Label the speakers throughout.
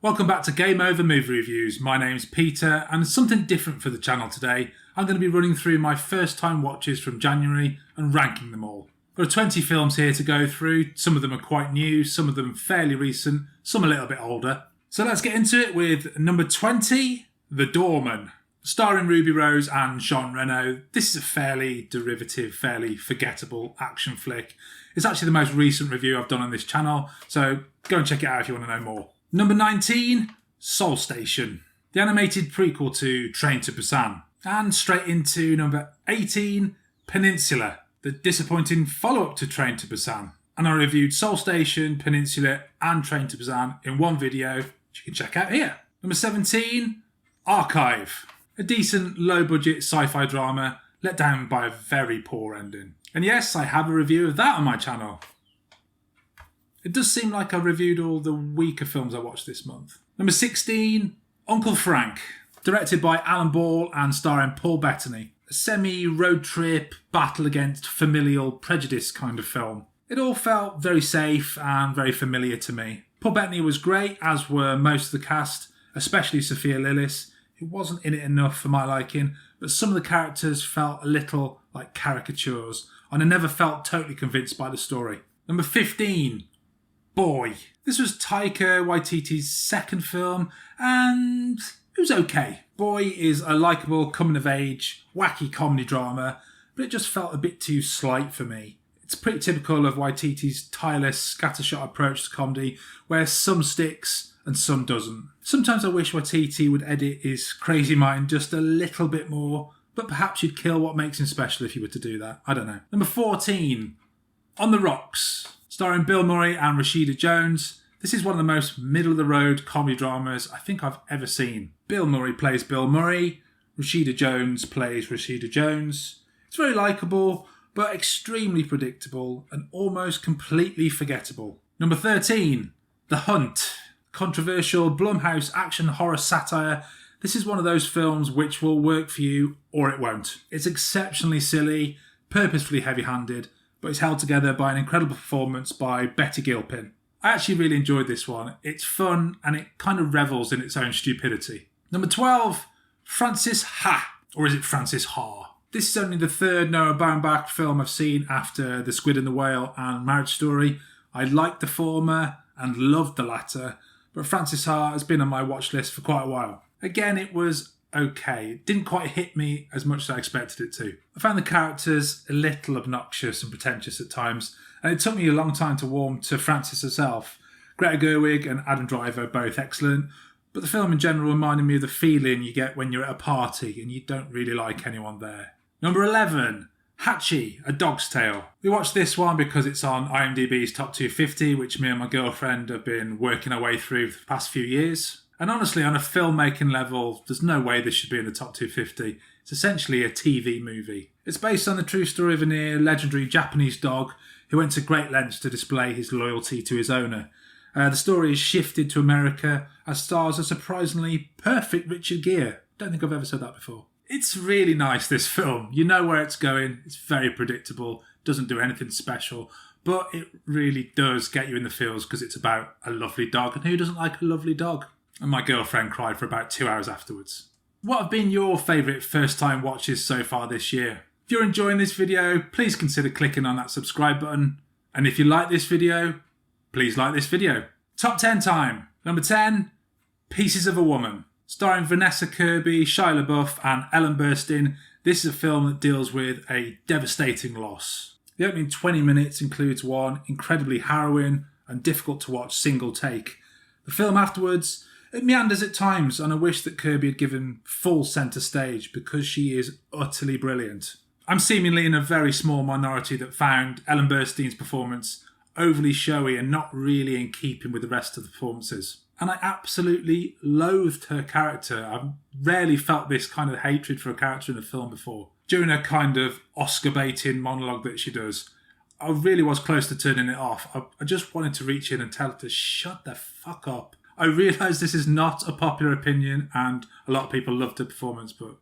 Speaker 1: Welcome back to Game Over Movie Reviews. My name's Peter, and something different for the channel today. I'm going to be running through my first time watches from January and ranking them all. There are 20 films here to go through. Some of them are quite new, some of them fairly recent, some a little bit older. So let's get into it with number 20, The Doorman. Starring Ruby Rose and Jean Reno, this is a fairly derivative, fairly forgettable action flick. It's actually the most recent review I've done on this channel, so go and check it out if you want to know more. Number 19, Seoul Station, the animated prequel to Train to Busan. And straight into number 18, Peninsula, the disappointing follow-up to Train to Busan. And I reviewed Seoul Station, Peninsula and Train to Busan in one video, which you can check out here. Number 17, Archive, a decent low-budget sci-fi drama let down by a very poor ending. And yes, I have a review of that on my channel. It does seem like I reviewed all the weaker films I watched this month. Number 16, Uncle Frank, directed by Alan Ball and starring Paul Bettany. A semi-road trip, battle against familial prejudice kind of film. It all felt very safe and very familiar to me. Paul Bettany was great, as were most of the cast, especially Sophia Lillis, who wasn't in it enough for my liking, but some of the characters felt a little like caricatures, and I never felt totally convinced by the story. Number 15, Boy. This was Taika Waititi's second film, and it was okay. Boy is a likeable, coming-of-age, wacky comedy drama, but it just felt a bit too slight for me. It's pretty typical of Waititi's tireless, scattershot approach to comedy, where some sticks and some doesn't. Sometimes I wish Waititi would edit his crazy mind just a little bit more, but perhaps you'd kill what makes him special if you were to do that. I don't know. Number 14, On the Rocks, starring Bill Murray and Rashida Jones. This is one of the most middle-of-the-road comedy dramas I think I've ever seen. Bill Murray plays Bill Murray, Rashida Jones plays Rashida Jones. It's very likeable, but extremely predictable and almost completely forgettable. Number 13, The Hunt, controversial Blumhouse action horror satire. This is one of those films which will work for you or it won't. It's exceptionally silly, purposefully heavy-handed, but it's held together by an incredible performance by Betty Gilpin. I actually really enjoyed this one. It's fun and it kind of revels in its own stupidity. Number 12, Frances Ha, or is it Frances Ha? This is only the third Noah Baumbach film I've seen after The Squid and the Whale and Marriage Story. I liked the former and loved the latter, but Frances Ha has been on my watch list for quite a while. Again, it was okay. It didn't quite hit me as much as I expected it to. I found the characters a little obnoxious and pretentious at times, and it took me a long time to warm to Frances herself. Greta Gerwig and Adam Driver are both excellent, but the film in general reminded me of the feeling you get when you're at a party and you don't really like anyone there. Number 11, Hachi, A Dog's Tale. We watched this one because it's on IMDb's Top 250, which me and my girlfriend have been working our way through for the past few years. And honestly, on a filmmaking level, there's no way this should be in the top 250. It's essentially a TV movie. It's based on the true story of a near legendary Japanese dog who went to great lengths to display his loyalty to his owner. The story is shifted to America as stars a surprisingly perfect Richard Gere. Don't think I've ever said that before. It's really nice, this film. You know where it's going. It's very predictable. Doesn't do anything special. But it really does get you in the feels because it's about a lovely dog. And who doesn't like a lovely dog? And my girlfriend cried for about 2 hours afterwards. What have been your favourite first-time watches so far this year? If you're enjoying this video, please consider clicking on that subscribe button. And if you like this video, please like this video. Top 10 time. Number 10, Pieces of a Woman. Starring Vanessa Kirby, Shia LaBeouf and Ellen Burstyn, this is a film that deals with a devastating loss. The opening 20 minutes includes one incredibly harrowing and difficult to watch single take. The film afterwards, it meanders at times, and I wish that Kirby had given full centre stage because she is utterly brilliant. I'm seemingly in a very small minority that found Ellen Burstyn's performance overly showy and not really in keeping with the rest of the performances. And I absolutely loathed her character. I've rarely felt this kind of hatred for a character in a film before. During her kind of Oscar-baiting monologue that she does, I really was close to turning it off. I just wanted to reach in and tell her to shut the fuck up. I realise this is not a popular opinion and a lot of people loved her performance, but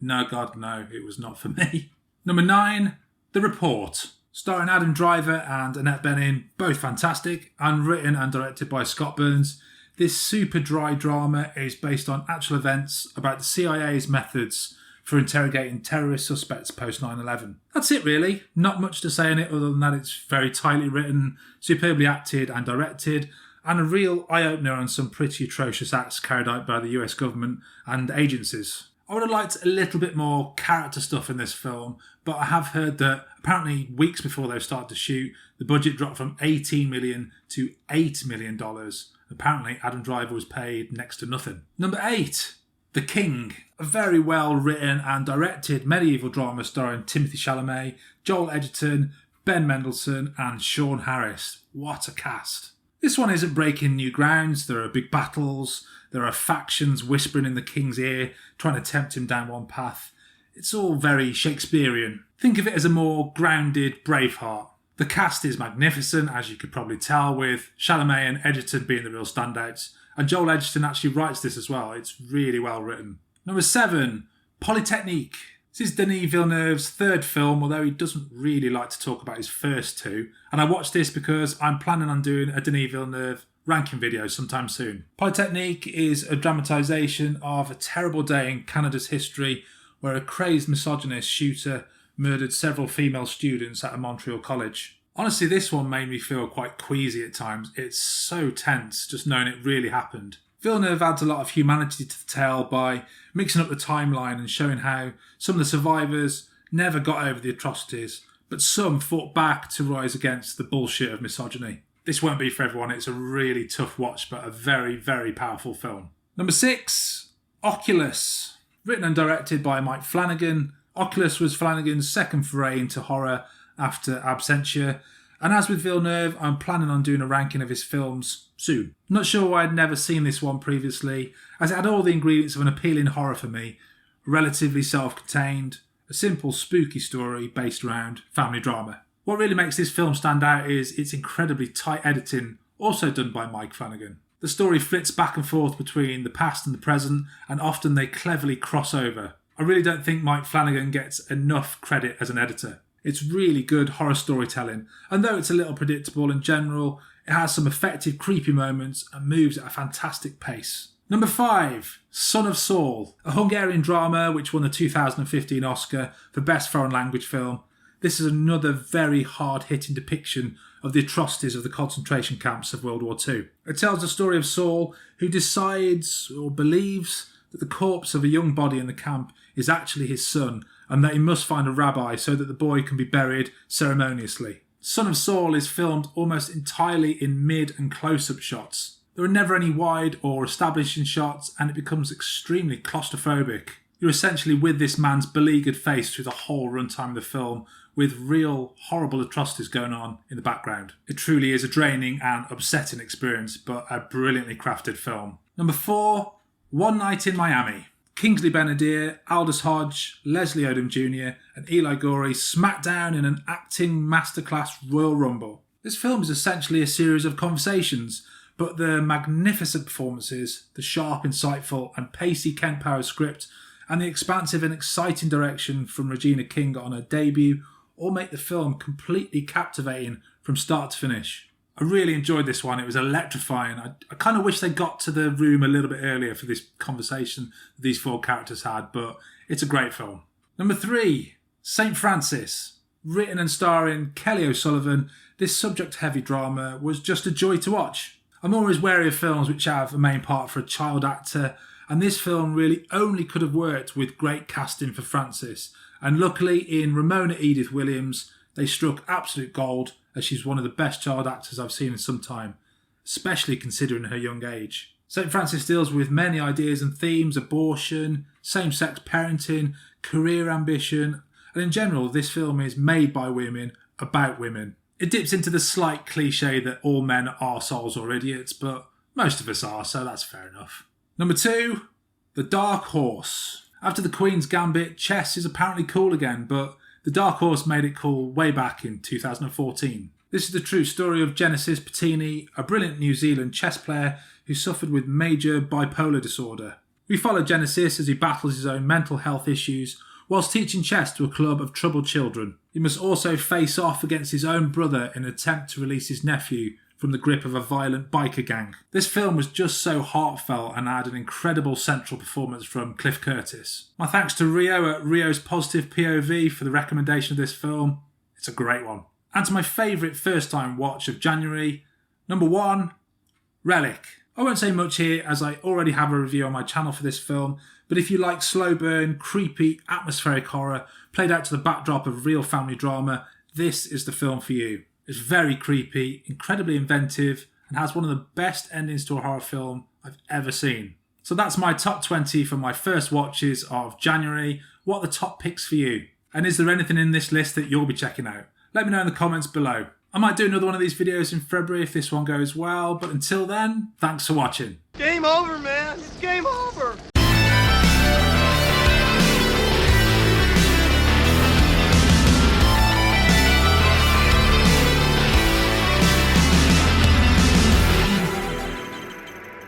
Speaker 1: no, God, no, it was not for me. Number 9, The Report. Starring Adam Driver and Annette Bening, both fantastic, and written and directed by Scott Burns. This super dry drama is based on actual events about the CIA's methods for interrogating terrorist suspects post 9/11. That's it really. Not much to say in it other than that it's very tightly written, superbly acted and directed, and a real eye-opener on some pretty atrocious acts carried out by the US government and agencies. I would have liked a little bit more character stuff in this film, but I have heard that apparently weeks before they started to shoot, the budget dropped from $18 million to $8 million. Apparently Adam Driver was paid next to nothing. Number 8, The King. A very well written and directed medieval drama starring Timothée Chalamet, Joel Edgerton, Ben Mendelsohn and Sean Harris. What a cast. This one isn't breaking new grounds. There are big battles. There are factions whispering in the king's ear, trying to tempt him down one path. It's all very Shakespearean. Think of it as a more grounded Braveheart. The cast is magnificent, as you could probably tell, with Chalamet and Edgerton being the real standouts. And Joel Edgerton actually writes this as well. It's really well written. Number 7, Polytechnique. This is Denis Villeneuve's third film, although he doesn't really like to talk about his first two. And I watched this because I'm planning on doing a Denis Villeneuve ranking video sometime soon. Polytechnique is a dramatisation of a terrible day in Canada's history where a crazed misogynist shooter murdered several female students at a Montreal college. Honestly, this one made me feel quite queasy at times. It's so tense just knowing it really happened. Villeneuve adds a lot of humanity to the tale by mixing up the timeline and showing how some of the survivors never got over the atrocities, but some fought back to rise against the bullshit of misogyny. This won't be for everyone. It's a really tough watch, but a very, very powerful film. Number 6, Oculus. Written and directed by Mike Flanagan, Oculus was Flanagan's second foray into horror after Absentia, and as with Villeneuve, I'm planning on doing a ranking of his films soon. Not sure why I'd never seen this one previously, as it had all the ingredients of an appealing horror for me, relatively self-contained, a simple spooky story based around family drama. What really makes this film stand out is its incredibly tight editing, also done by Mike Flanagan. The story flits back and forth between the past and the present, and often they cleverly cross over. I really don't think Mike Flanagan gets enough credit as an editor. It's really good horror storytelling, and though it's a little predictable in general, it has some effective creepy moments and moves at a fantastic pace. Number 5, Son of Saul, a Hungarian drama which won the 2015 Oscar for Best Foreign Language Film. This is another very hard-hitting depiction of the atrocities of the concentration camps of World War II. It tells the story of Saul, who decides or believes that the corpse of a young body in the camp is actually his son, and that he must find a rabbi so that the boy can be buried ceremoniously. Son of Saul is filmed almost entirely in mid and close-up shots. There are never any wide or establishing shots, and it becomes extremely claustrophobic. You're essentially with this man's beleaguered face through the whole runtime of the film, with real horrible atrocities going on in the background. It truly is a draining and upsetting experience, but a brilliantly crafted film. Number 4, One Night in Miami. Kingsley Ben-Adir, Aldous Hodge, Leslie Odom Jr. and Eli Gorey smack down in an acting masterclass Royal Rumble. This film is essentially a series of conversations, but the magnificent performances, the sharp, insightful and pacey Ken Powers script, and the expansive and exciting direction from Regina King on her debut all make the film completely captivating from start to finish. I really enjoyed this one. It was electrifying. I kind of wish they got to the room a little bit earlier for this conversation that these 4 characters had, but it's a great film. Number 3, St. Francis. Written and starring Kelly O'Sullivan, this subject-heavy drama was just a joy to watch. I'm always wary of films which have a main part for a child actor, and this film really only could have worked with great casting for Francis. And luckily, in Ramona Edith Williams, they struck absolute gold, as she's one of the best child actors I've seen in some time, especially considering her young age. St. Francis deals with many ideas and themes: abortion, same-sex parenting, career ambition, and in general, this film is made by women, about women. It dips into the slight cliche that all men are arseholes or idiots, but most of us are, so that's fair enough. Number 2, The Dark Horse. After the Queen's Gambit, chess is apparently cool again, but The Dark Horse made it cool way back in 2014. This is the true story of Genesis Patini, a brilliant New Zealand chess player who suffered with major bipolar disorder. We follow Genesis as he battles his own mental health issues whilst teaching chess to a club of troubled children. He must also face off against his own brother in an attempt to release his nephew from the grip of a violent biker gang. This film was just so heartfelt and had an incredible central performance from Cliff Curtis. My thanks to Rio at Rio's Positive POV for the recommendation of this film. It's a great one. And to my favourite first time watch of January, number 1, Relic. I won't say much here as I already have a review on my channel for this film, but if you like slow burn, creepy, atmospheric horror played out to the backdrop of real family drama, this is the film for you. It's very creepy, incredibly inventive, and has one of the best endings to a horror film I've ever seen. So that's my top 20 for my first watches of January. What are the top picks for you? And is there anything in this list that you'll be checking out? Let me know in the comments below. I might do another one of these videos in February if this one goes well, but until then, thanks for watching.
Speaker 2: Game over, man. It's game over.